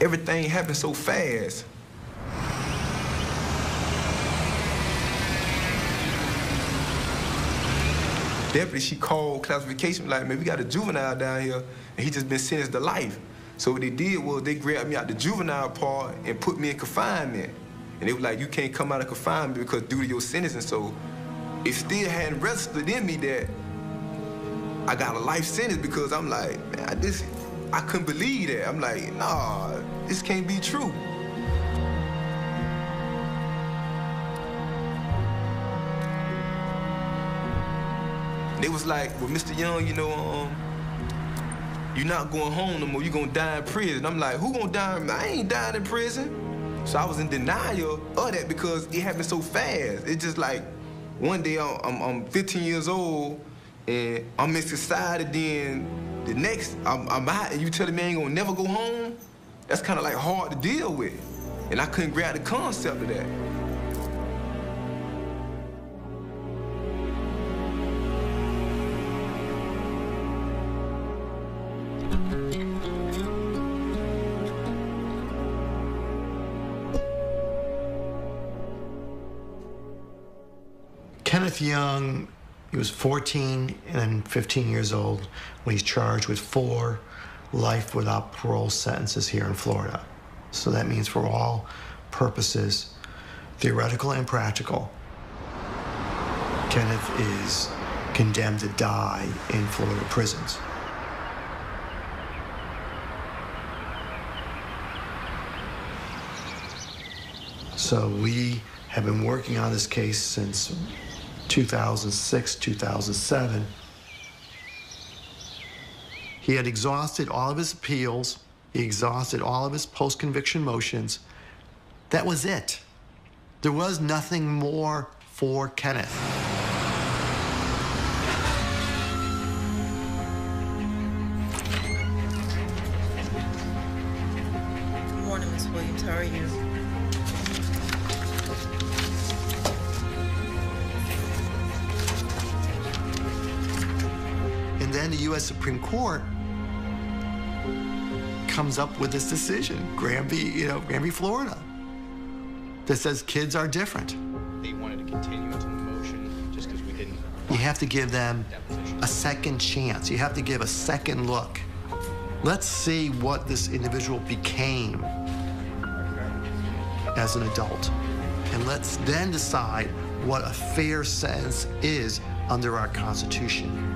everything happened so fast. Deputy, she called classification like, man, we got a juvenile down here, and he just been sentenced to life. So what they did was they grabbed me out the juvenile part and put me in confinement. And they were like, you can't come out of confinement because due to your sentence. And so it still hadn't registered in me that I got a life sentence, because I'm like, man, I couldn't believe that. I'm like, nah, this can't be true. They was like, well, Mr. Young, you know, you're not going home no more. You're gonna die in prison. I'm like, who gonna die? I ain't dying in prison. So I was in denial of that because it happened so fast. It's just like, one day I'm 15 years old and I'm in society, then the next I'm out and you telling me I ain't gonna never go home? That's kind of like hard to deal with. And I couldn't grab the concept of that. Kenneth Young, he was 14 and 15 years old when he's charged with 4 life without parole sentences here in Florida. So that means for all purposes, theoretical and practical, Kenneth is condemned to die in Florida prisons. So we have been working on this case since 2006, 2007. He had exhausted all of his appeals. He exhausted all of his post-conviction motions. That was it. There was nothing more for Kenneth. Good morning, Ms. Williams. How are you? And then the U.S. Supreme Court comes up with this decision, Granby, Granby, Florida, that says kids are different. They wanted to continue into the motion just because we didn't. You have to give them a second chance. You have to give a second look. Let's see what this individual became as an adult. And let's then decide what a fair sentence is under our Constitution.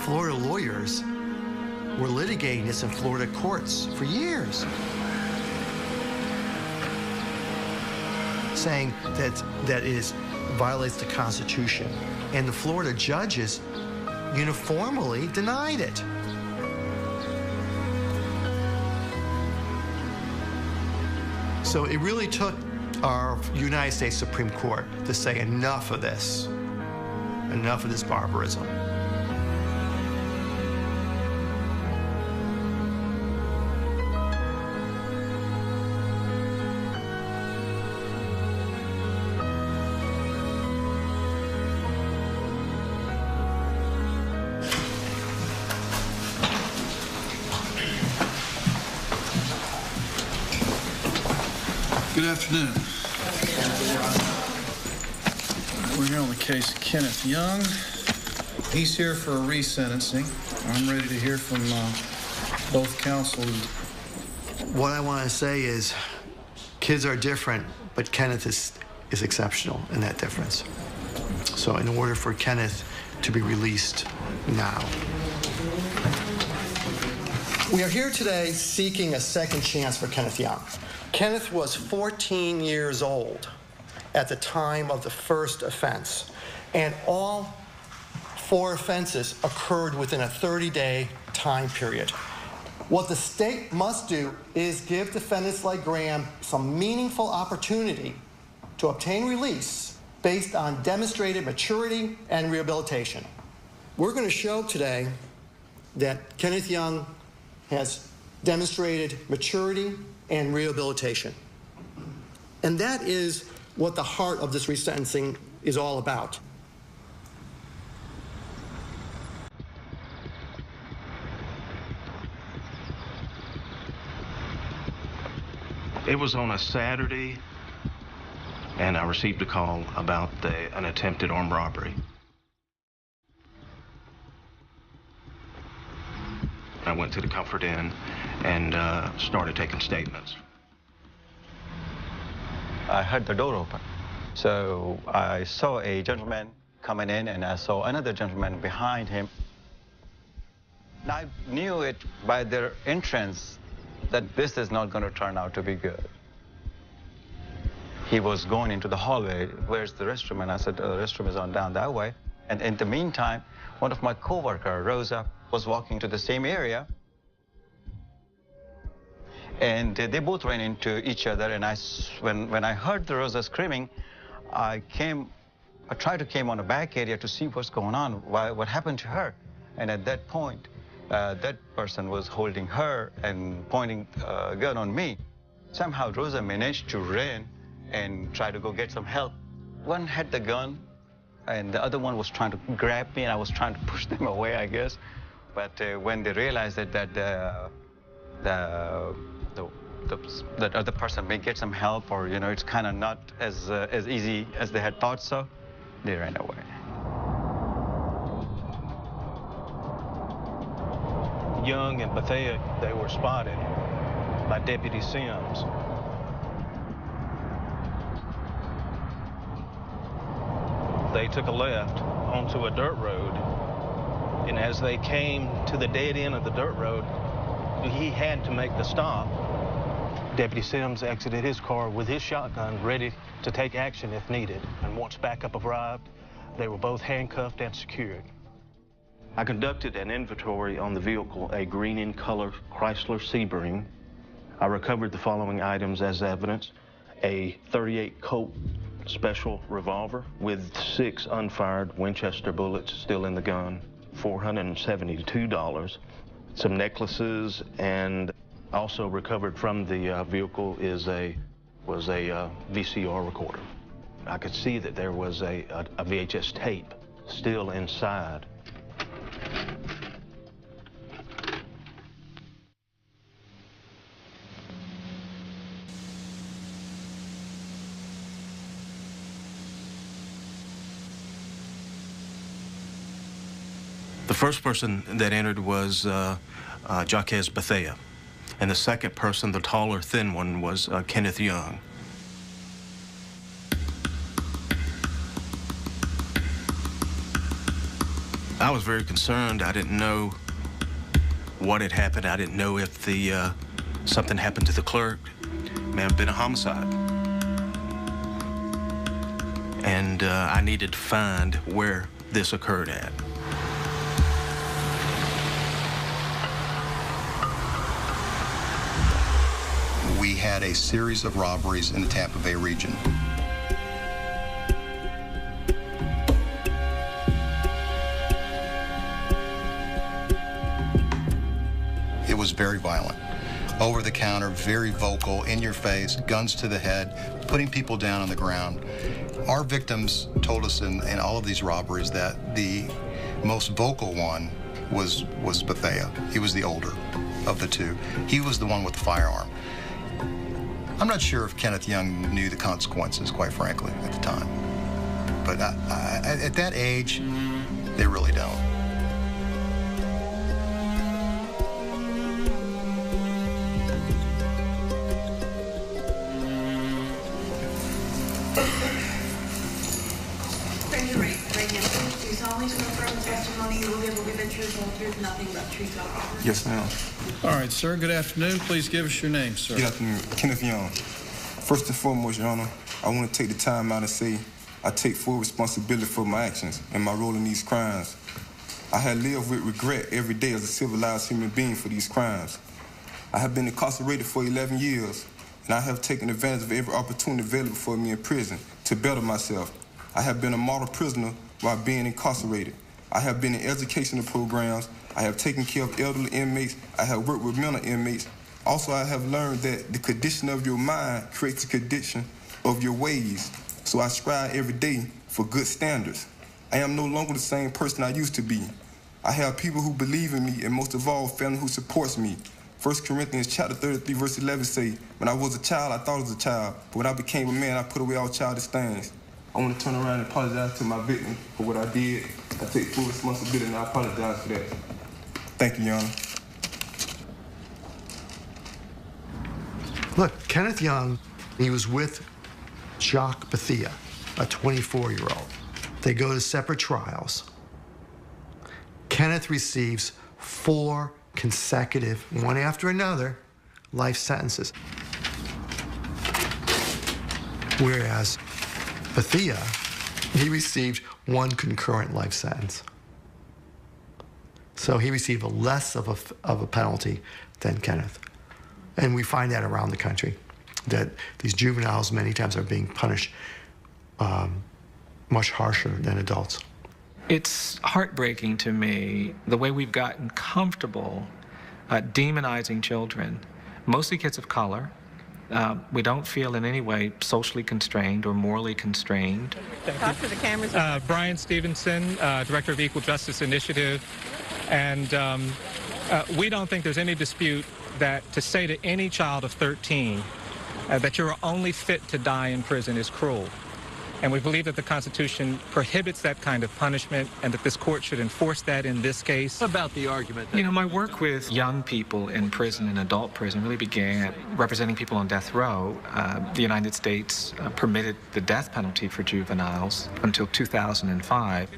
Florida lawyers were litigating this in Florida courts for years, saying that it violates the Constitution. And the Florida judges uniformly denied it. So it really took our United States Supreme Court to say enough of this barbarism. Good afternoon. We're here on the case of Kenneth Young. He's here for a resentencing. I'm ready to hear from both counsel. What I want to say is kids are different, but Kenneth is exceptional in that difference. So in order for Kenneth to be released now. We are here today seeking a second chance for Kenneth Young. Kenneth was 14 years old at the time of the first offense, and all 4 offenses occurred within a 30-day time period. What the state must do is give defendants like Graham some meaningful opportunity to obtain release based on demonstrated maturity and rehabilitation. We're going to show today that Kenneth Young has demonstrated maturity and rehabilitation. And that is what the heart of this resentencing is all about. It was on a Saturday, and I received a call about an attempted armed robbery. I went to the Comfort Inn and started taking statements. I heard the door open. So I saw a gentleman coming in, and I saw another gentleman behind him. I knew it by their entrance that this is not going to turn out to be good. He was going into the hallway. Where's the restroom? And I said, the restroom is on down that way. And in the meantime, one of my coworkers, Rosa, was walking to the same area. And they both ran into each other. And when I heard the Rosa screaming, I tried to came on a back area to see what's going on, what happened to her. And at that point, that person was holding her and pointing a gun on me. Somehow Rosa managed to run and try to go get some help. One had the gun, and the other one was trying to grab me, and I was trying to push them away, I guess. But when they realized that the other person may get some help, or it's kind of not as easy as they had thought, so they ran away. Young and Bethea, they were spotted by Deputy Sims. They took a left onto a dirt road, and as they came to the dead end of the dirt road, he had to make the stop. Deputy Sims exited his car with his shotgun ready to take action if needed, and once backup arrived, they were both handcuffed and secured. I conducted an inventory on the vehicle, a green in color Chrysler Sebring. I recovered the following items as evidence: a .38 Colt special revolver with 6 unfired Winchester bullets still in the gun, $472, some necklaces, and also recovered from the vehicle was a VCR recorder. I could see that there was a VHS tape still inside. The first person that entered was Jaquez Bethea, and the second person, the taller, thin one, was Kenneth Young. I was very concerned. I didn't know what had happened. I didn't know if something happened to the clerk. It may have been a homicide. And I needed to find where this occurred at. We had a series of robberies in the Tampa Bay region. It was very violent. Over the counter, very vocal, in your face, guns to the head, putting people down on the ground. Our victims told us in all of these robberies that the most vocal one was Bethea. He was the older of the two. He was the one with the firearm. I'm not sure if Kenneth Young knew the consequences, quite frankly, at the time. But at that age, they really don't. Yes, ma'am. All right, sir. Good afternoon. Please give us your name, sir. Good afternoon. Kenneth Young. First and foremost, Your Honor, I want to take the time out and say I take full responsibility for my actions and my role in these crimes. I have lived with regret every day as a civilized human being for these crimes. I have been incarcerated for 11 years, and I have taken advantage of every opportunity available for me in prison to better myself. I have been a model prisoner while being incarcerated. I have been in educational programs. I have taken care of elderly inmates. I have worked with mental inmates. Also, I have learned that the condition of your mind creates the condition of your ways. So I strive every day for good standards. I am no longer the same person I used to be. I have people who believe in me, and most of all, family who supports me. 1 Corinthians chapter 33, verse 11 say, when I was a child, I thought I was a child, but when I became a man, I put away all childish things. I want to turn around and apologize to my victim for what I did. I take full responsibility, and I apologize for that. Thank you, Your Honor. Look, Kenneth Young, he was with Jacques Bethia, a 24-year-old. They go to separate trials. Kenneth receives 4 consecutive, one after another, life sentences. Whereas Bethia, he received 1 concurrent life sentence. So he received less of a penalty than Kenneth. And we find that around the country, that these juveniles many times are being punished much harsher than adults. It's heartbreaking to me the way we've gotten comfortable demonizing children, mostly kids of color. We don't feel in any way socially constrained or morally constrained. Talk to the cameras. Brian Stevenson, Director of Equal Justice Initiative, and we don't think there's any dispute that to say to any child of 13 that you're only fit to die in prison is cruel. And we believe that the Constitution prohibits that kind of punishment and that this court should enforce that in this case. What about the argument? You know, my work with young people in prison and adult prison really began representing people on death row. The United States permitted the death penalty for juveniles until 2005.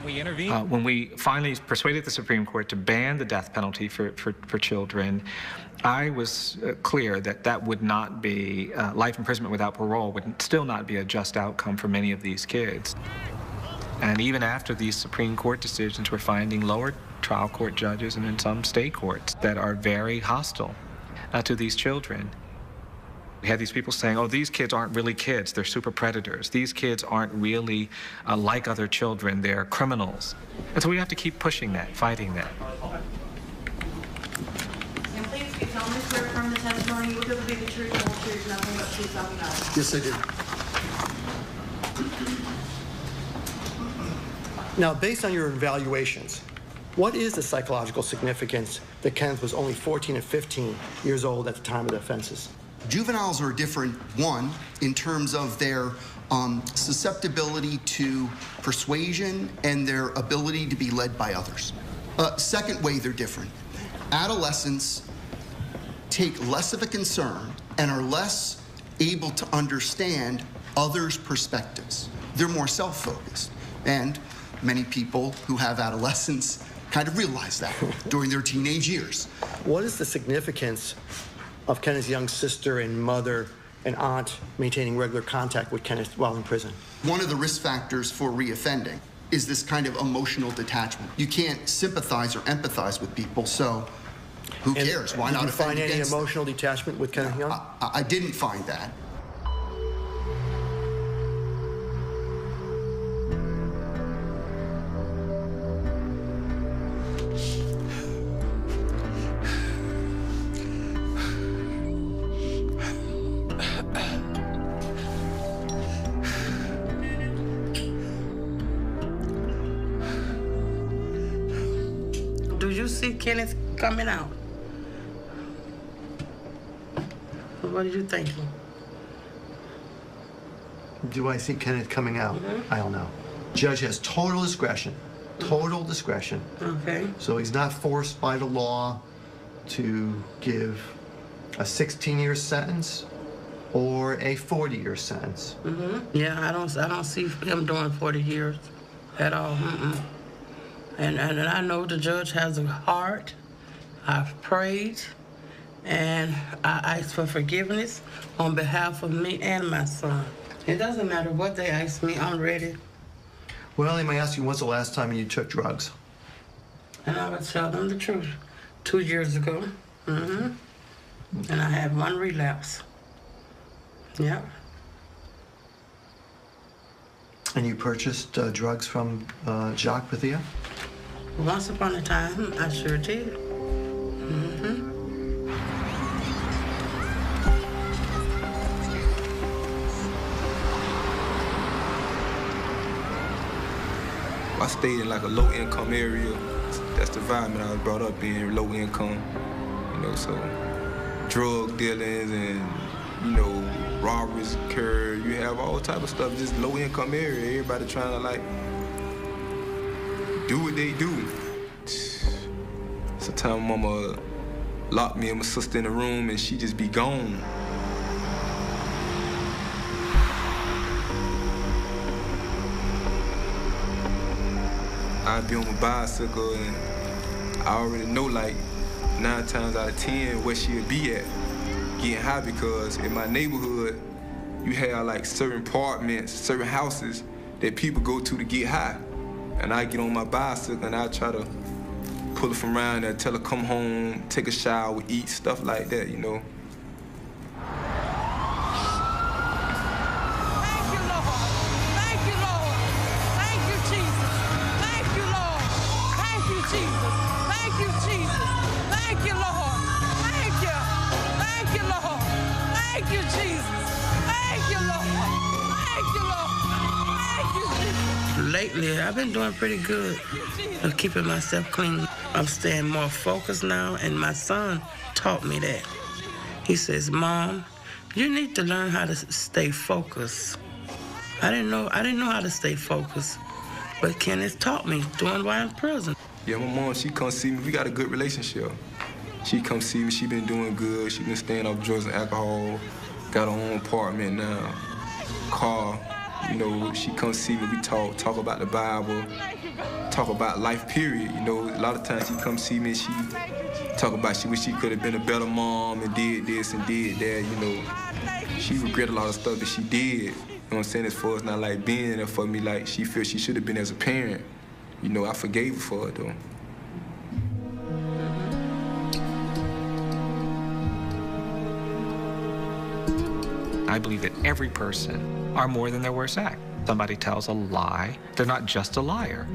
When we finally persuaded the Supreme Court to ban the death penalty for children, I was clear that that would not be, life imprisonment without parole would still not be a just outcome for many of these kids. And even after these Supreme Court decisions, we're finding lower trial court judges and in some state courts that are very hostile to these children. We had these people saying, oh, these kids aren't really kids, they're super predators. These kids aren't really like other children, they're criminals. And so we have to keep pushing that, fighting that. And please, if you tell me, sir, from the testimony, you will give me the truth and the whole truth, nothing but truth, nothing else. Yes, I do. Now, based on your evaluations, what is the psychological significance that Kenneth was only 14 and 15 years old at the time of the offenses? Juveniles are different, one, in terms of their susceptibility to persuasion and their ability to be led by others. Second way they're different. Adolescents take less of a concern and are less able to understand others' perspectives. They're more self-focused. And many people who have adolescents kind of realize that during their teenage years. What is the significance of Kenneth Young's sister and mother and aunt maintaining regular contact with Kenneth while in prison? One of the risk factors for reoffending is this kind of emotional detachment. You can't sympathize or empathize with people, so who cares? Why not offend against them? Did you find any emotional detachment with Kenneth Young? I didn't find that. Do you see Kenneth coming out? What are you thinking? Do I see Kenneth coming out? I don't know. Judge has total discretion. Total discretion. Okay. So he's not forced by the law to give a 16-year sentence or a 40-year sentence. Yeah, I don't see him doing 40 years at all. And I know the judge has a heart. I've prayed, and I asked for forgiveness on behalf of me and my son. It doesn't matter what they ask me, I'm ready. Well, they may ask you, when's the last time you took drugs? And I would tell them the truth. 2 years ago. And I had 1 relapse. Yeah. And you purchased drugs from Jacques Bethia? Once upon a time, I sure did. Mm-hmm. I stayed in like a low-income area. That's the environment I was brought up in, low income. You know, so drug dealings and, you know, robberies occur. You have all type of stuff, just low-income area. Everybody trying to like do what they do. Sometimes mama locked me and my sister in the room and she just be gone. I'd be on my bicycle and I already know like 9 times out of 10 where she'll be at, getting high, because in my neighborhood, you have like certain apartments, certain houses that people go to get high. And I get on my bicycle and I try to pull her from around there, tell her come home, take a shower, eat, stuff like that, you know. Lately, I've been doing pretty good of keeping myself clean. I'm staying more focused now, and my son taught me that. He says, Mom, you need to learn how to stay focused. I didn't know how to stay focused, but Kenneth taught me doing while in prison. Yeah, my mom, she come see me. We got a good relationship. She come see me. She been doing good. She been staying off drugs and alcohol. Got her own apartment now, car. You know, she come see me, we talk about the Bible, talk about life, period. You know, a lot of times she come see me and she talk about she wish she could have been a better mom and did this and did that, you know. She regret a lot of stuff that she did. You know what I'm saying? As far as not like being there for me, like she feels she should have been as a parent. You know, I forgave her for it though. I believe that every person are more than their worst act. Somebody tells a lie, they're not just a liar.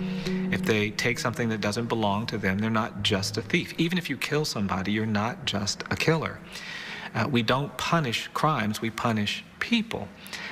If they take something that doesn't belong to them, they're not just a thief. Even if you kill somebody, you're not just a killer. We don't punish crimes, we punish people.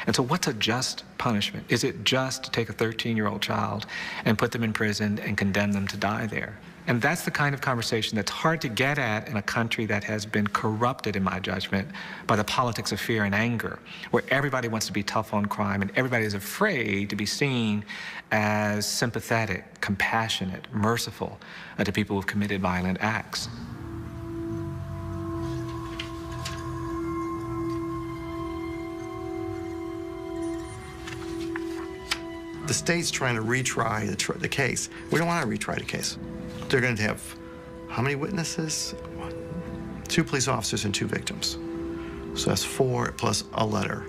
And so what's a just punishment? Is it just to take a 13-year-old child and put them in prison and condemn them to die there? And that's the kind of conversation that's hard to get at in a country that has been corrupted, in my judgment, by the politics of fear and anger, where everybody wants to be tough on crime and everybody is afraid to be seen as sympathetic, compassionate, merciful to people who've committed violent acts. The state's trying to retry the case. We don't want to retry the case. They're going to have how many witnesses? 2 police officers and 2 victims. So that's 4 plus a letter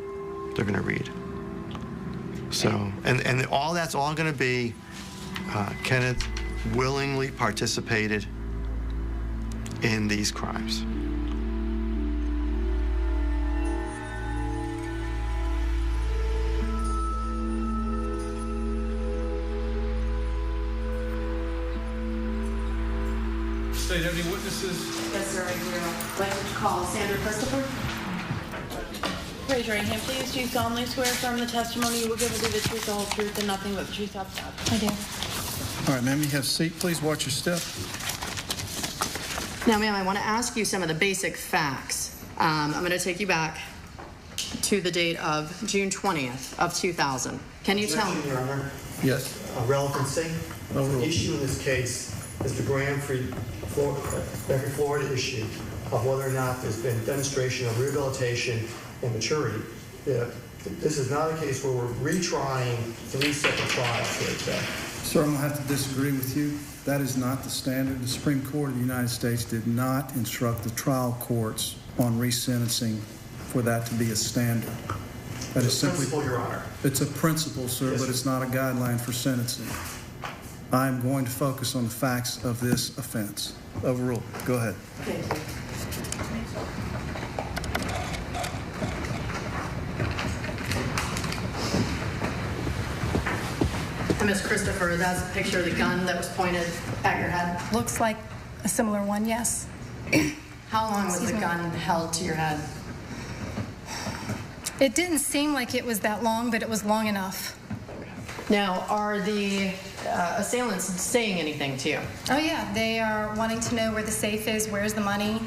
they're going to read. So, and all that's all going to be Kenneth willingly participated in these crimes. State, have any witnesses? Yes, sir, I do. I'd like to call Sandra Christopher. Raise your right hand, please. Do you solemnly swear affirm the testimony you will give will be the truth, the whole truth, and nothing but the truth so help God? I do. All right, ma'am, you have a seat. Please watch your step. Now, ma'am, I want to ask you some of the basic facts. I'm going to take you back to the date of June 20th of 2000. Can you tell me? Your Honor. Yes. Relevancy. The issue in this case is the Graham free Florida issue of whether or not there's been demonstration of rehabilitation and maturity. This is not a case where we're retrying 3 separate trials here today. Sir, I'm going to have to disagree with you. That is not the standard. The Supreme Court of the United States did not instruct the trial courts on resentencing for that to be a standard. That is simply, principle, Your Honor. It's a principle, sir, yes, but it's not a guideline for sentencing. I'm going to focus on the facts of this offense. Overruled. Go ahead. Thank you. And Ms. Christopher, that's a picture of the gun that was pointed at your head? Looks like a similar one, yes. How long was the gun held to your head? It didn't seem like it was that long, but it was long enough. Now, are the assailants saying anything to you? Oh, yeah. They are wanting to know where the safe is, where's the money.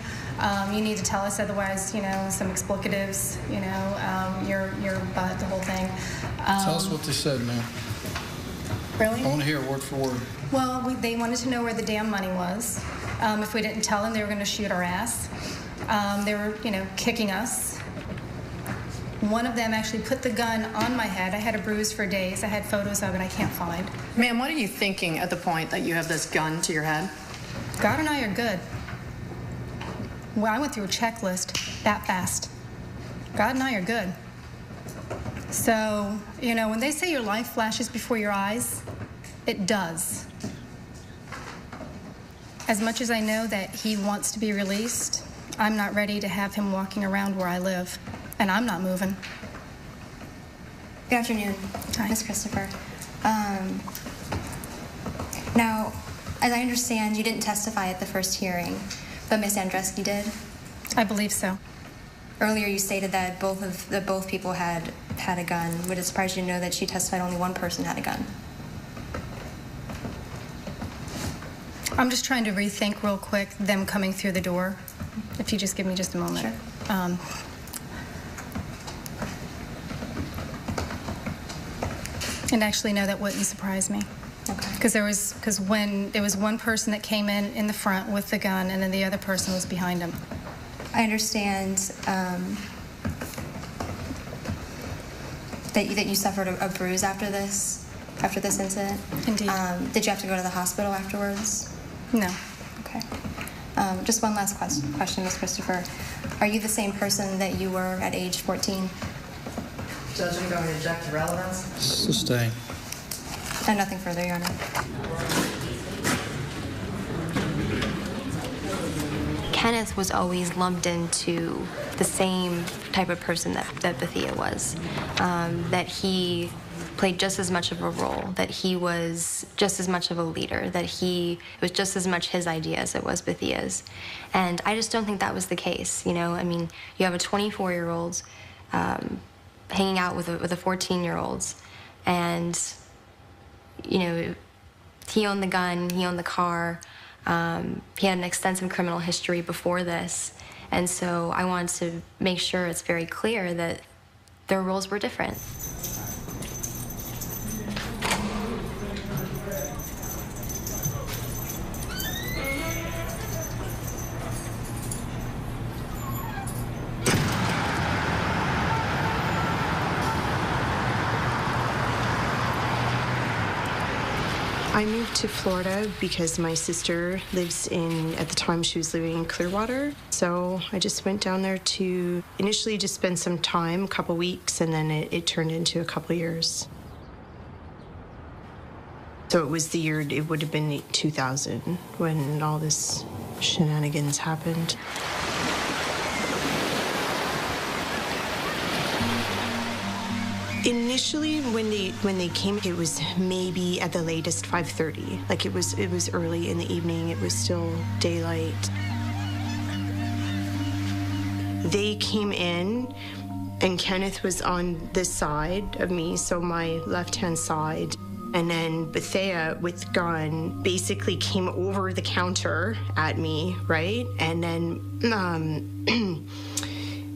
You need to tell us, otherwise, you know, some explicatives, you know, your butt, the whole thing. Tell us what they said, ma'am. Really? I want to hear word for word. Well, they wanted to know where the damn money was. If we didn't tell them, they were going to shoot our ass. They were, you know, kicking us. One of them actually put the gun on my head. I had a bruise for days. I had photos of it I can't find. Ma'am, what are you thinking at the point that you have this gun to your head? God and I are good. Well, I went through a checklist that fast. God and I are good. So, you know, when they say your life flashes before your eyes, it does. As much as I know that he wants to be released, I'm not ready to have him walking around where I live. And I'm not moving. Good afternoon, Ms. Christopher. Now, as I understand, you didn't testify at the first hearing, but Ms. Andreski did? I believe so. Earlier you stated that both people had a gun. Would it surprise you to know that she testified only one person had a gun? I'm just trying to rethink real quick them coming through the door. If you just give me just a moment. Sure. And actually, no, that wouldn't surprise me. Okay. Because when there was one person that came in the front with the gun, and then the other person was behind him. I understand that you suffered a bruise after this incident. Indeed. Did you have to go to the hospital afterwards? No. Okay. Just one last question, Ms. Christopher. Are you the same person that you were at age 14? Judge, I'm going to object to relevance. Sustain. And nothing further, Your Honor. Kenneth was always lumped into the same type of person that Bethia was. That he played just as much of a role, that he was just as much of a leader, that it was just as much his idea as it was Bethia's. And I just don't think that was the case, you know? I mean, you have a 24-year-old hanging out with a 14-year-old, and, you know, he owned the gun, he owned the car, he had an extensive criminal history before this, and so I wanted to make sure it's very clear that their roles were different. I moved to Florida because my sister lives at the time she was living in Clearwater. So I just went down there to initially just spend some time, a couple weeks, and then it turned into a couple years. So it was the year, it would have been 2000 when all this shenanigans happened. Initially, when they came, it was maybe at the latest 5:30. Like it was early in the evening. It was still daylight. They came in, and Kenneth was on this side of me, so my left-hand side. And then Bethia, with gun, basically came over the counter at me, right? And then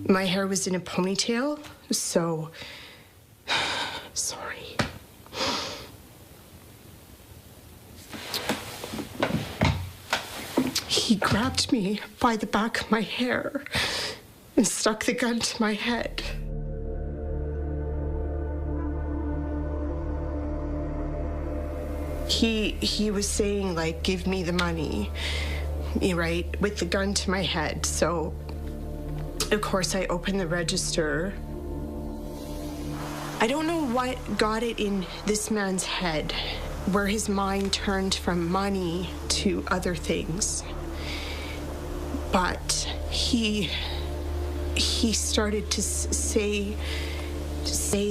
my hair was in a ponytail, so. Sorry. He grabbed me by the back of my hair and stuck the gun to my head. He was saying, like, give me the money, right, with the gun to my head. So, of course, I opened the register. I don't know what got it in this man's head, where his mind turned from money to other things. But he started to say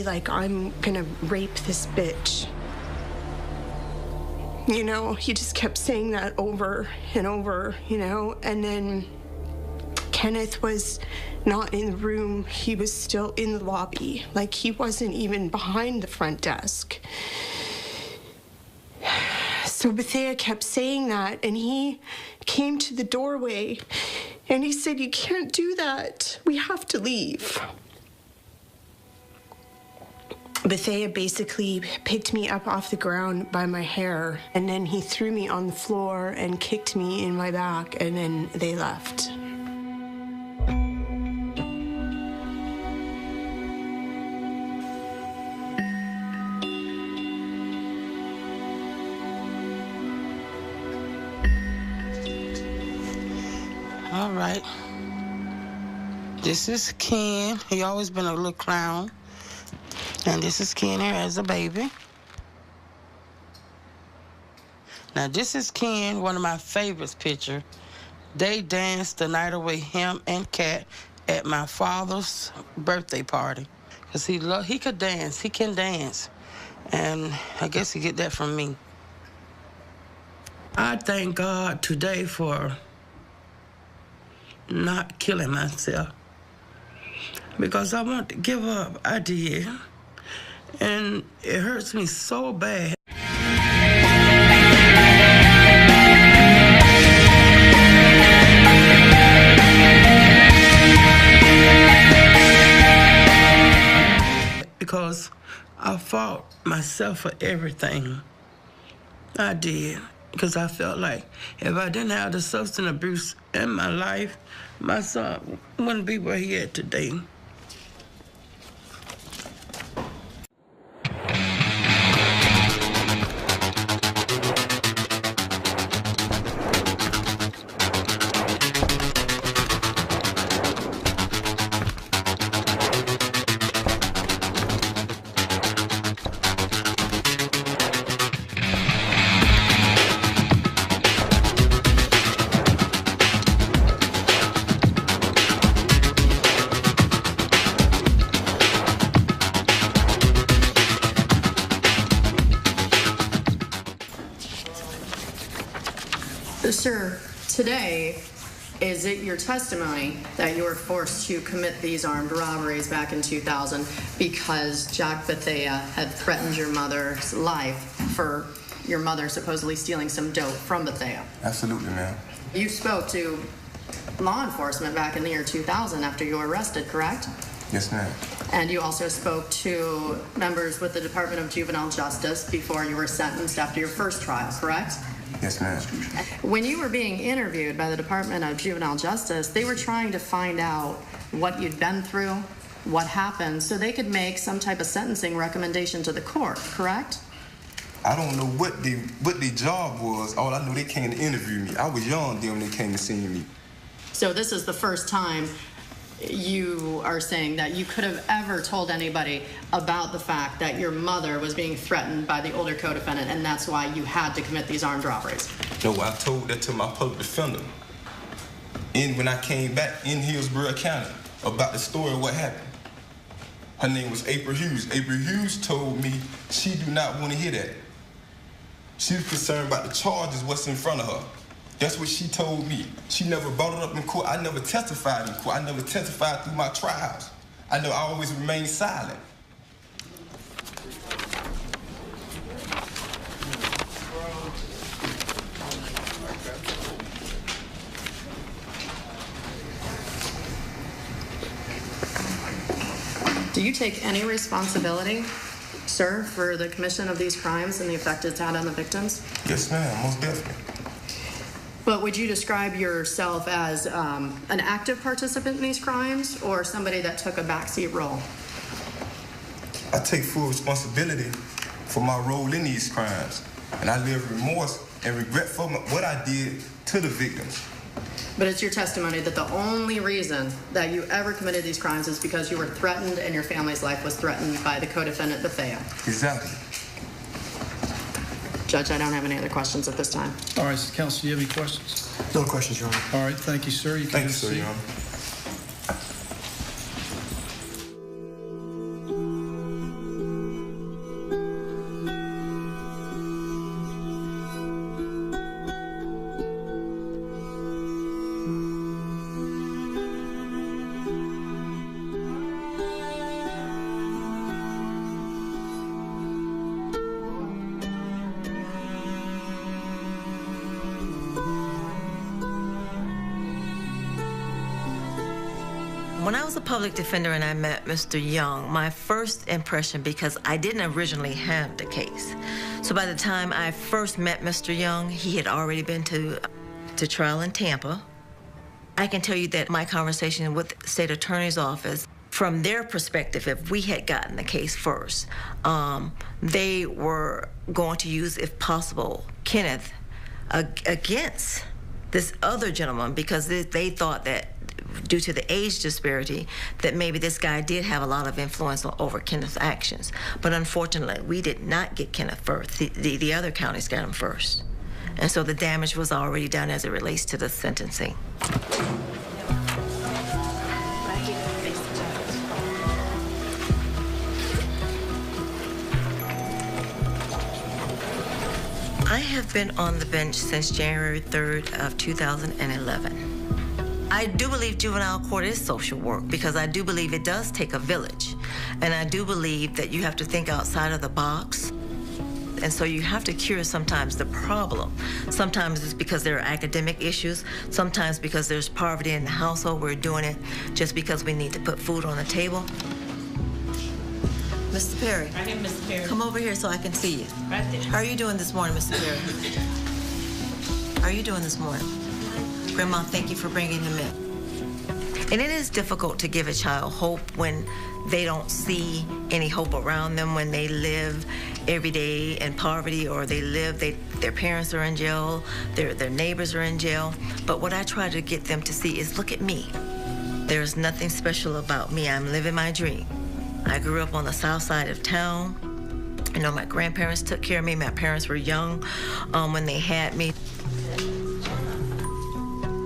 like, I'm gonna rape this bitch. You know, he just kept saying that over and over, you know, and then Kenneth was not in the room. He was still in the lobby. Like, he wasn't even behind the front desk. So Bethea kept saying that, and he came to the doorway, and he said, "You can't do that. We have to leave." Bethea basically picked me up off the ground by my hair, and then he threw me on the floor and kicked me in my back, and then they left. All right. This is Ken. He always been a little clown. And this is Ken here as a baby. Now this is Ken, one of my favorite pictures. They danced the night away, him and Kat, at my father's birthday party. Cause he could dance, he can dance. And I guess he get that from me. I thank God today for not killing myself. Because I want to give up, I did. And it hurts me so bad. Because I fought myself for everything. I did. Because I felt like if I didn't have the substance abuse in my life, my son wouldn't be where he is today. Sir, today, is it your testimony that you were forced to commit these armed robberies back in 2000 because Jack Bethea had threatened your mother's life for your mother supposedly stealing some dope from Bethea? Absolutely, ma'am. You spoke to law enforcement back in the year 2000 after you were arrested, correct? Yes, ma'am. And you also spoke to members with the Department of Juvenile Justice before you were sentenced after your first trial, correct? Yes, ma'am. When you were being interviewed by the Department of Juvenile Justice, they were trying to find out what you'd been through, what happened, so they could make some type of sentencing recommendation to the court, correct? I don't know what the job was. All I know, they came to interview me. I was young then when they came to see me. So this is the first time you are saying that you could have ever told anybody about the fact that your mother was being threatened by the older co-defendant, and that's why you had to commit these armed robberies? No, I told that to my public defender. And when I came back in Hillsborough County about the story of what happened. Her name was April Hughes. April Hughes told me she do not want to hear that. She was concerned about the charges, what's in front of her. That's what she told me. She never brought it up in court. I never testified in court. I never testified through my trials. I always remained silent. Do you take any responsibility, sir, for the commission of these crimes and the effect it's had on the victims? Yes, ma'am, most definitely. But would you describe yourself as an active participant in these crimes or somebody that took a backseat role? I take full responsibility for my role in these crimes, and I live remorse and regret for what I did to the victims. But it's your testimony that the only reason that you ever committed these crimes is because you were threatened and your family's life was threatened by the co-defendant, Bethea. Exactly. Judge, I don't have any other questions at this time. All right, counsel, do you have any questions? No questions, Your Honor. All right, thank you, sir. You can Thank you, sir, Your Honor. When I was a public defender and I met Mr. Young, my first impression, because I didn't originally have the case, so by the time I first met Mr. Young, he had already been to trial in Tampa. I can tell you that my conversation with the state attorney's office, from their perspective, if we had gotten the case first, they were going to use, if possible, Kenneth against this other gentleman, because they thought that due to the age disparity, that maybe this guy did have a lot of influence over Kenneth's actions. But unfortunately, we did not get Kenneth first. The other counties got him first. And so the damage was already done as it relates to the sentencing. I have been on the bench since January 3rd of 2011. I do believe juvenile court is social work, because I do believe it does take a village. And I do believe that you have to think outside of the box. And so you have to cure sometimes the problem. Sometimes it's because there are academic issues. Sometimes because there's poverty in the household. We're doing it just because we need to put food on the table. Mr. Perry. Right here, Mr. Perry. Come over here so I can see you. Right there. How are you doing this morning, Mr. Perry? How are you doing this morning? Grandma, thank you for bringing him in. And it is difficult to give a child hope when they don't see any hope around them, when they live every day in poverty, or their parents are in jail, their neighbors are in jail. But what I try to get them to see is, look at me. There's nothing special about me. I'm living my dream. I grew up on the south side of town. You know, my grandparents took care of me. My parents were young when they had me.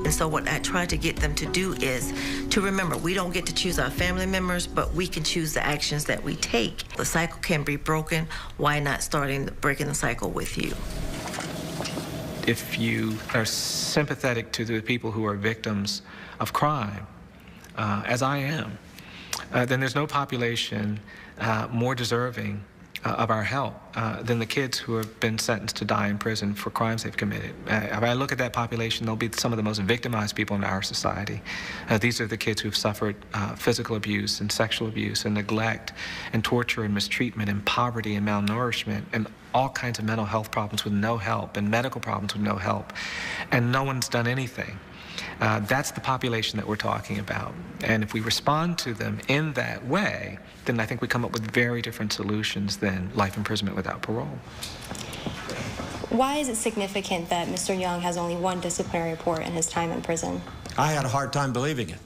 And so what I try to get them to do is to remember, we don't get to choose our family members, but we can choose the actions that we take. The cycle can be broken. Why not breaking the cycle with you? If you are sympathetic to the people who are victims of crime, as I am, then there's no population more deserving of our help than the kids who have been sentenced to die in prison for crimes they've committed. If I look at that population, they'll be some of the most victimized people in our society. These are the kids who've suffered physical abuse and sexual abuse and neglect and torture and mistreatment and poverty and malnourishment and all kinds of mental health problems with no help and medical problems with no help. And no one's done anything. That's the population that we're talking about. And if we respond to them in that way, then I think we come up with very different solutions than life imprisonment without parole. Why is it significant that Mr. Young has only one disciplinary report in his time in prison? I had a hard time believing it.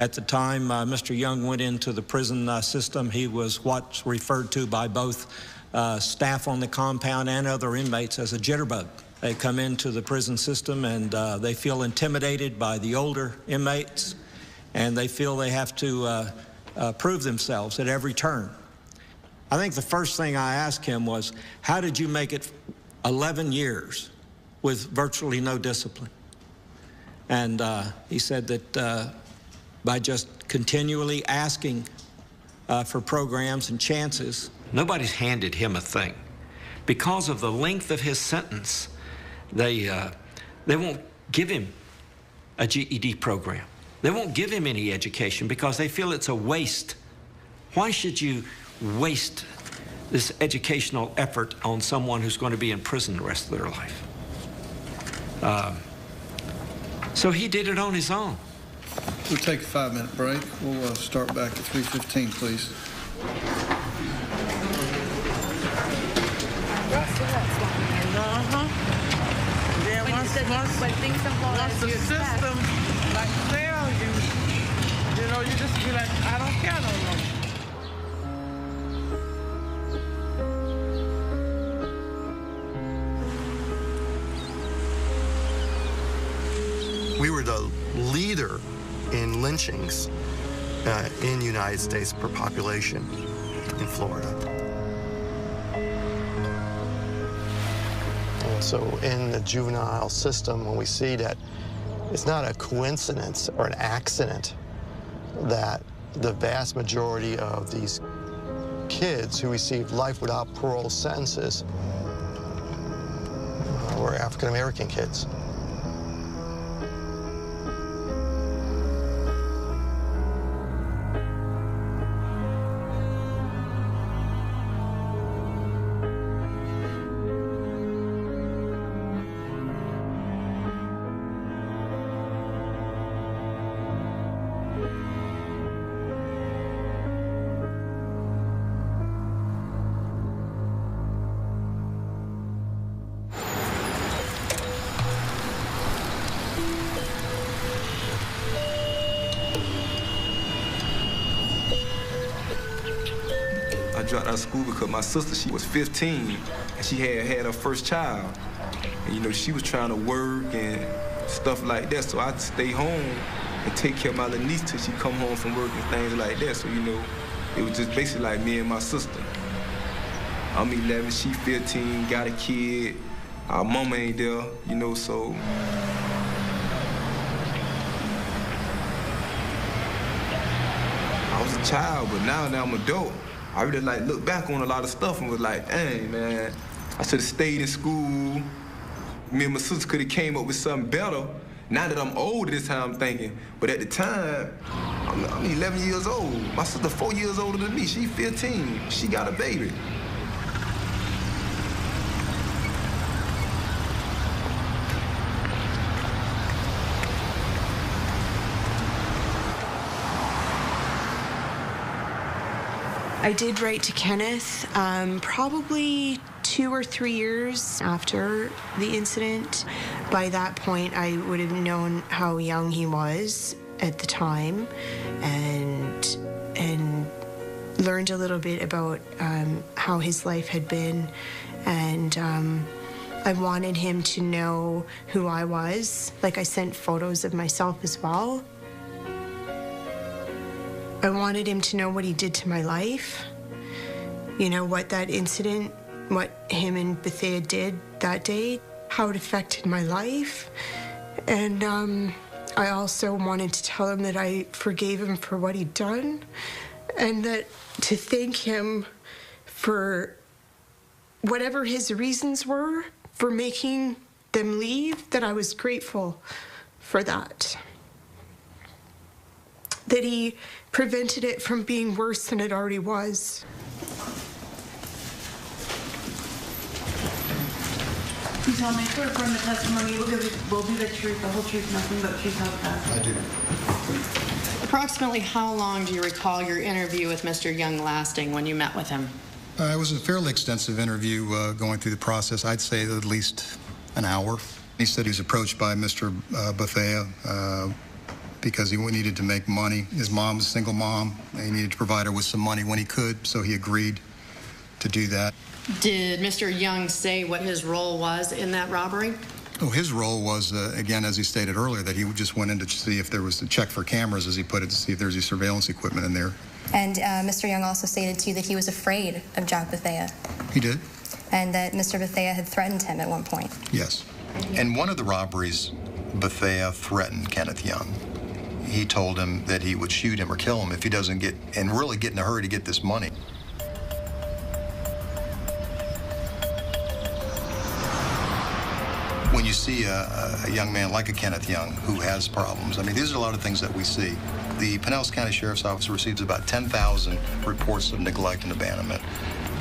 At the time Mr. Young went into the prison system, he was what's referred to by both staff on the compound and other inmates as a jitterbug. They come into the prison system and they feel intimidated by the older inmates, and they feel they have to prove themselves at every turn. I think the first thing I asked him was, how did you make it 11 years with virtually no discipline? And he said that by just continually asking for programs and chances. Nobody's handed him a thing. Because of the length of his sentence, they won't give him a GED program. They won't give him any education because they feel it's a waste. Why should you waste this educational effort on someone who's going to be in prison the rest of their life? So he did it on his own. We'll take a 5-minute break. We'll start back at 3:15, please. Once the system like fails you, you know, you just be like, I don't care no more. We were the leader in lynchings in the United States per population in Florida. And so in the juvenile system, when we see that it's not a coincidence or an accident that the vast majority of these kids who received life without parole sentences were African-American kids. dropped out of school because my sister, she was 15, and she had her first child. And, you know, she was trying to work and stuff like that, so I'd stay home and take care of my little niece till she come home from work and things like that. So, you know, it was just basically like me and my sister. I'm 11, she 15, got a kid. Our mama ain't there, you know, so. I was a child, but now I'm an adult. I really like look back on a lot of stuff and was like, dang, man, I should have stayed in school. Me and my sister could have came up with something better. Now that I'm older, this time I'm thinking. But at the time, I'm 11 years old. My sister 4 years older than me. She 15. She got a baby. I did write to Kenneth probably 2 or 3 years after the incident. By that point, I would have known how young he was at the time and learned a little bit about how his life had been. And I wanted him to know who I was. Like, I sent photos of myself as well. I wanted him to know what he did to my life, you know, what that incident, what him and Bethea did that day, how it affected my life. And I also wanted to tell him that I forgave him for what he'd done and that to thank him for whatever his reasons were for making them leave, that I was grateful for that. That he prevented it from being worse than it already was. You tell me, swear from the testimony will be the truth, the whole truth, nothing but the truth, so help God. I do. Approximately how long do you recall your interview with Mr. Young lasting when you met with him? It was a fairly extensive interview going through the process. I'd say at least an hour. He said he was approached by Mr. Bethea because he needed to make money. His mom was a single mom. He needed to provide her with some money when he could, so he agreed to do that. Did Mr. Young say what his role was in that robbery? Oh, his role was, again, as he stated earlier, that he just went in to see if there was a check for cameras, as he put it, to see if there's any surveillance equipment in there. And Mr. Young also stated to you that he was afraid of Jack Bethea. He did? And that Mr. Bethea had threatened him at one point. Yes. In one of the robberies, Bethea threatened Kenneth Young. He told him that he would shoot him or kill him if he doesn't get, and really get in a hurry to get this money. When you see a young man like a Kenneth Young who has problems, I mean, these are a lot of things that we see. The Pinellas County Sheriff's Office receives about 10,000 reports of neglect and abandonment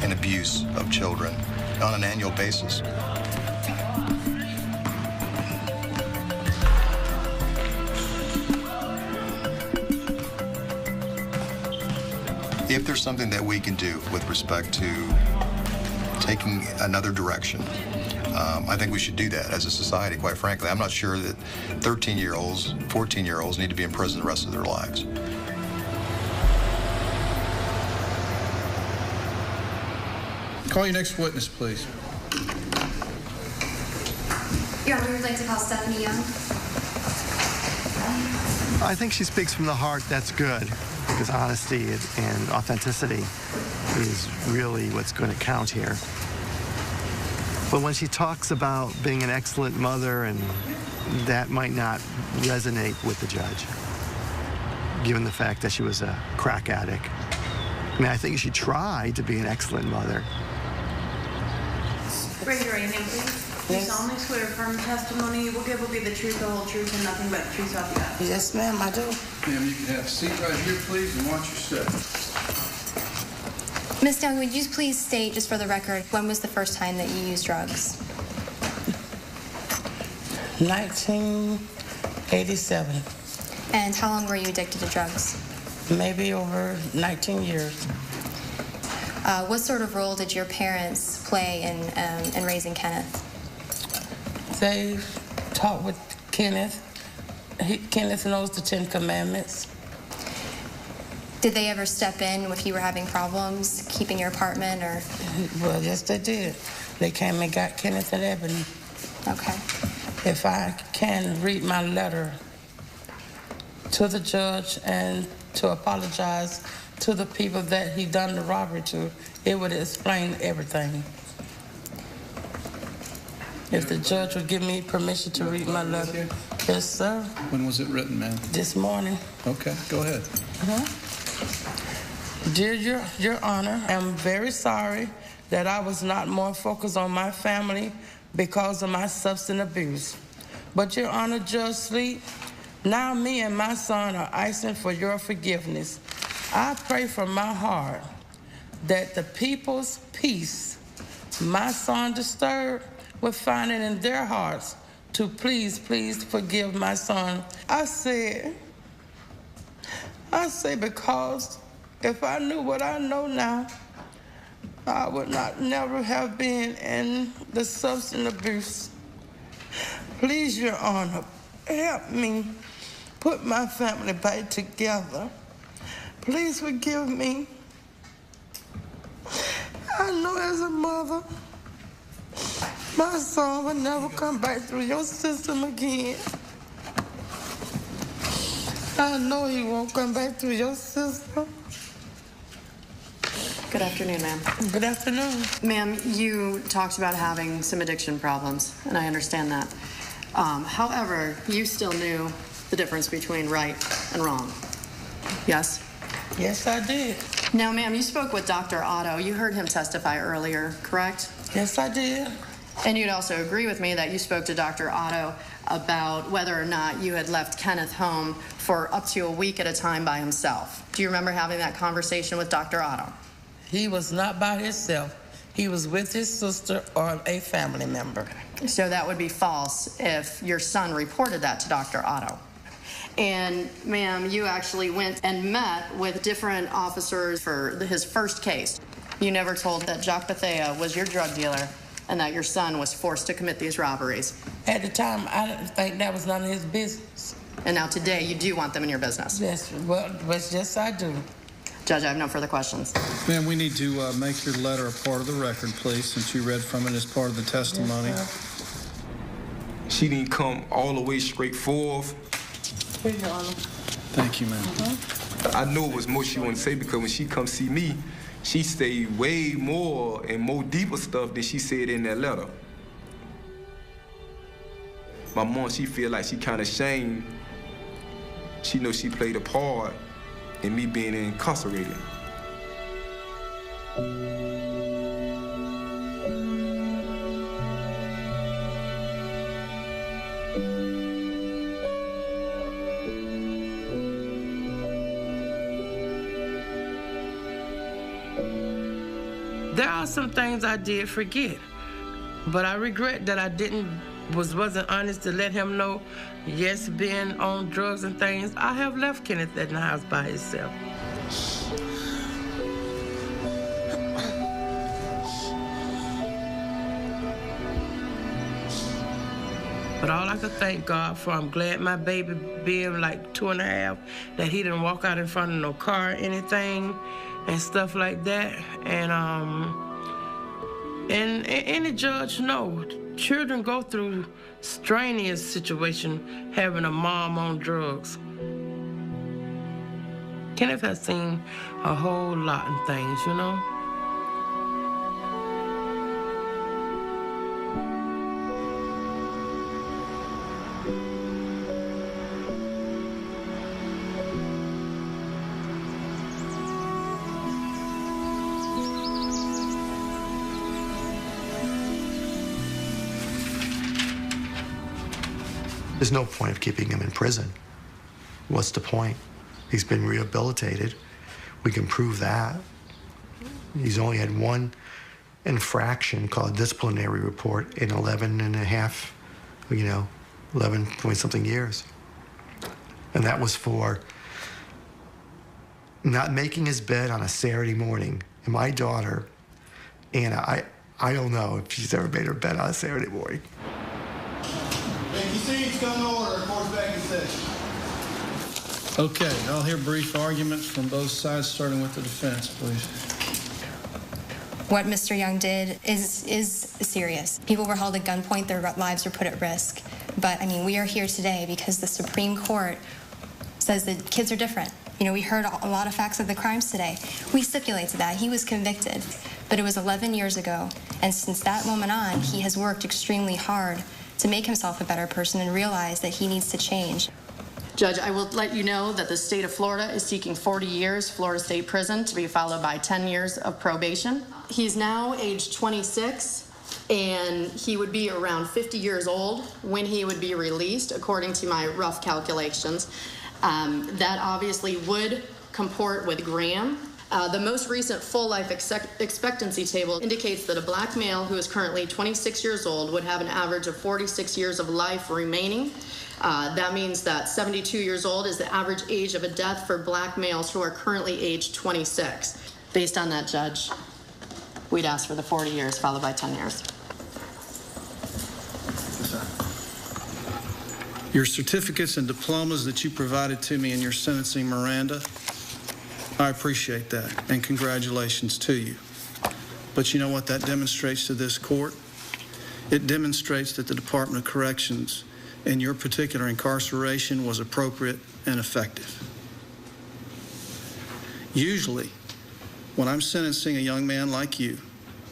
and abuse of children on an annual basis. If there's something that we can do with respect to taking another direction, I think we should do that as a society, quite frankly. I'm not sure that 13-year-olds, 14-year-olds need to be in prison the rest of their lives. Call your next witness, please. Your Honor, we'd like to call Stephanie Young. I think she speaks from the heart. That's good, because honesty and authenticity is really what's going to count here. But when she talks about being an excellent mother, and that might not resonate with the judge, given the fact that she was a crack addict. I mean, I think she tried to be an excellent mother. Raise your right hand, please. Do you solemnly swear affirm the testimony you will give will be the truth, the whole truth, and nothing but the truth, so help you God? Yes, ma'am, I do. Ma'am, you can have a seat right here, please, and watch your step. Ms. Young, would you please state, just for the record, when was the first time that you used drugs? 1987. And how long were you addicted to drugs? Maybe over 19 years. What sort of role did your parents play in raising Kenneth? They taught with Kenneth. Kenneth knows the 10 Commandments. Did they ever step in if you were having problems keeping your apartment, or? Well, yes, they did. They came and got Kenneth and Ebony. Okay. If I can read my letter to the judge and to apologize to the people that he done the robbery to, it would explain everything. If the judge would give me permission to read my letter. Yes, sir. When was it written, ma'am? This morning. Okay, go ahead. Dear Your Honor, I am very sorry that I was not more focused on my family because of my substance abuse. But Your Honor, Judge Sleet, now me and my son are asking for your forgiveness. I pray from my heart that the people's peace my son disturbed will find it in their hearts to please forgive my son. I say because if I knew what I know now, I would never have been in the substance abuse. Please, Your Honor, help me put my family back together. Please forgive me. I know as a mother, my son will never come back through your system again. I know he won't come back through your system. Good afternoon, ma'am. Good afternoon. Ma'am, you talked about having some addiction problems, and I understand that. However, you still knew the difference between right and wrong. Yes? Yes, I did. Now, ma'am, you spoke with Dr. Otto. You heard him testify earlier, correct? Yes, I did. And you'd also agree with me that you spoke to Dr. Otto about whether or not you had left Kenneth home for up to a week at a time by himself. Do you remember having that conversation with Dr. Otto? He was not by himself. He was with his sister or a family member. So that would be false if your son reported that to Dr. Otto. And, ma'am, you actually went and met with different officers for his first case. You never told that Jacques Bethea was your drug dealer and that your son was forced to commit these robberies. At the time, I didn't think that was none of his business. And now today, you do want them in your business? Yes, well, yes, I do. Judge, I have no further questions. Ma'am, we need to make your letter a part of the record, please, since you read from it as part of the testimony. Yes, she didn't come all the way straight forth. Here, Your Honor. Thank you, ma'am. I know it was more she wanted to say because when she come see me, she say way more and more deeper stuff than she said in that letter. My mom, she feel like she kind of ashamed. She knows she played a part in me being incarcerated. There are some things I did forget, but I regret that I wasn't honest to let him know, yes, being on drugs and things, I have left Kenneth in the house by himself. But all I could thank God for, I'm glad my baby being like 2.5, that he didn't walk out in front of no car or anything and stuff like that. And any judge know, children go through strenuous situation having a mom on drugs. Kenneth has seen a whole lot of things, you know? There's no point of keeping him in prison. What's the point? He's been rehabilitated. We can prove that. He's only had one infraction called a disciplinary report in 11 point something years. And that was for not making his bed on a Saturday morning. And my daughter, Anna, I don't know if she's ever made her bed on a Saturday morning. Thank you, seats, come to order. Court's back in session. Okay, I'll hear brief arguments from both sides, starting with the defense, please. What Mr. Young did is serious. People were held at gunpoint, their lives were put at risk. But, I mean, we are here today because the Supreme Court says that kids are different. You know, we heard a lot of facts of the crimes today. We stipulate to that. He was convicted, but it was 11 years ago. And since that moment on, he has worked extremely hard to make himself a better person and realize that he needs to change. Judge, I will let you know that the state of Florida is seeking 40 years Florida State Prison to be followed by 10 years of probation. He's now age 26, and he would be around 50 years old when he would be released, according to my rough calculations. That obviously would comport with Graham. The most recent full life expectancy table indicates that a black male who is currently 26 years old would have an average of 46 years of life remaining. That means that 72 years old is the average age of a death for black males who are currently age 26. Based on that, Judge, we'd ask for the 40 years followed by 10 years. Your certificates and diplomas that you provided to me in your sentencing, Miranda, I appreciate that, and congratulations to you. But you know what that demonstrates to this court? It demonstrates that the Department of Corrections in your particular incarceration was appropriate and effective. Usually, when I'm sentencing a young man like you,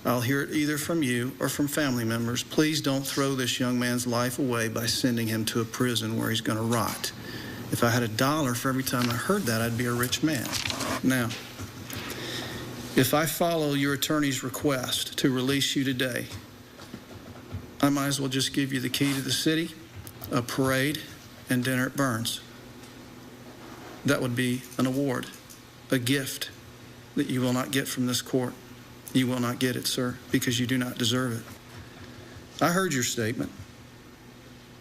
I'll hear it either from you or from family members. Please don't throw this young man's life away by sending him to a prison where he's going to rot. If I had $1 for every time I heard that, I'd be a rich man. Now, if I follow your attorney's request to release you today, I might as well just give you the key to the city, a parade, and dinner at Burns. That would be an award, a gift that you will not get from this court. You will not get it, sir, because you do not deserve it. I heard your statement.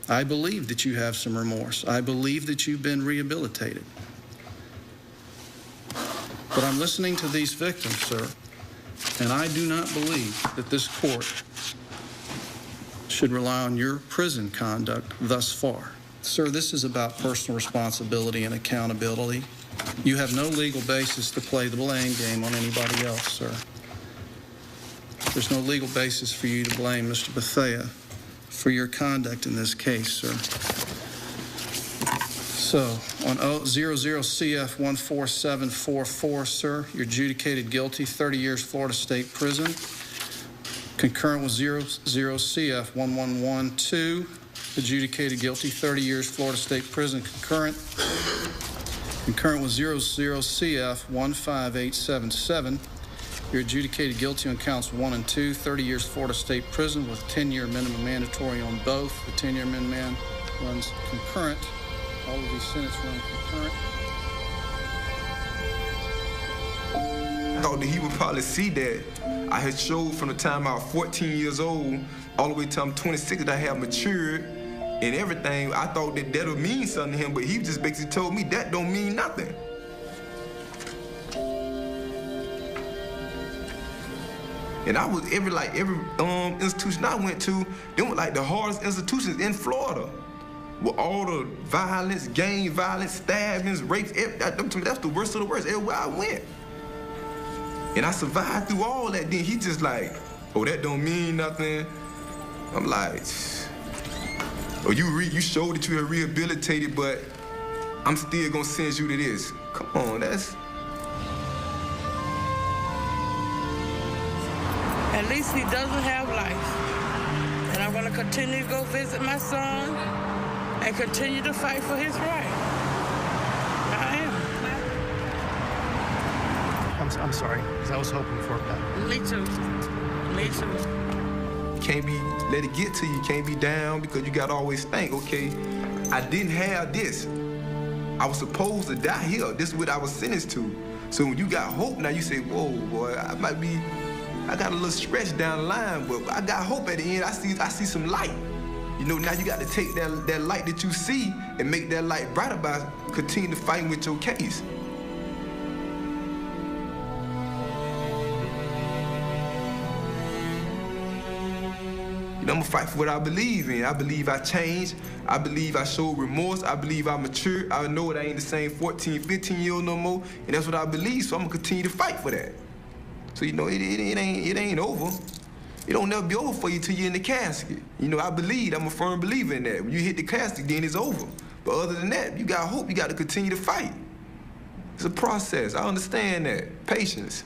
I believe that you have some remorse. I believe that you've been rehabilitated. But I'm listening to these victims, sir, and I do not believe that this court should rely on your prison conduct thus far. Sir, this is about personal responsibility and accountability. You have no legal basis to play the blame game on anybody else, sir. There's no legal basis for you to blame Mr. Bethea for your conduct in this case, sir. So, on 00CF14744, sir, you're adjudicated guilty, 30 years Florida State Prison. Concurrent with 00CF1112, adjudicated guilty, 30 years Florida State Prison. Concurrent with 00CF15877, you're adjudicated guilty on counts 1 and 2, 30 years Florida State Prison with 10-year minimum mandatory on both. The 10-year minimum runs concurrent. All of these sentences run concurrent. I thought that he would probably see that I had showed from the time I was 14 years old all the way till I'm 26 that I have matured and everything. I thought that that would mean something to him, but he just basically told me that don't mean nothing. And I was every institution I went to, they were like the hardest institutions in Florida. With all the violence, gang violence, stabbings, rapes, that's the worst of the worst everywhere I went. And I survived through all that. Then he just like, oh, that don't mean nothing. I'm like, oh, you showed that you are rehabilitated, but I'm still gonna send you to this. Come on, that's. At least he doesn't have life. And I'm going to continue to go visit my son and continue to fight for his right. I am. I'm sorry, because I was hoping for that. Me too. Me too. Can't be, let it get to you. Can't be down because you got to always think, okay, I didn't have this. I was supposed to die here. This is what I was sentenced to. So when you got hope, now you say, whoa, boy, I got a little stretch down the line, but I got hope at the end. I see some light. You know, now you got to take that light that you see and make that light brighter by continue to fight with your case. You know, I'm gonna fight for what I believe in. I believe I changed. I believe I showed remorse. I believe I matured. I know that I ain't the same 14, 15-year-old no more, and that's what I believe, so I'm gonna continue to fight for that. So, you know, it ain't over. It don't never be over for you till you're in the casket. You know, I'm a firm believer in that. When you hit the casket, then it's over. But other than that, you got hope. You got to continue to fight. It's a process. I understand that. Patience.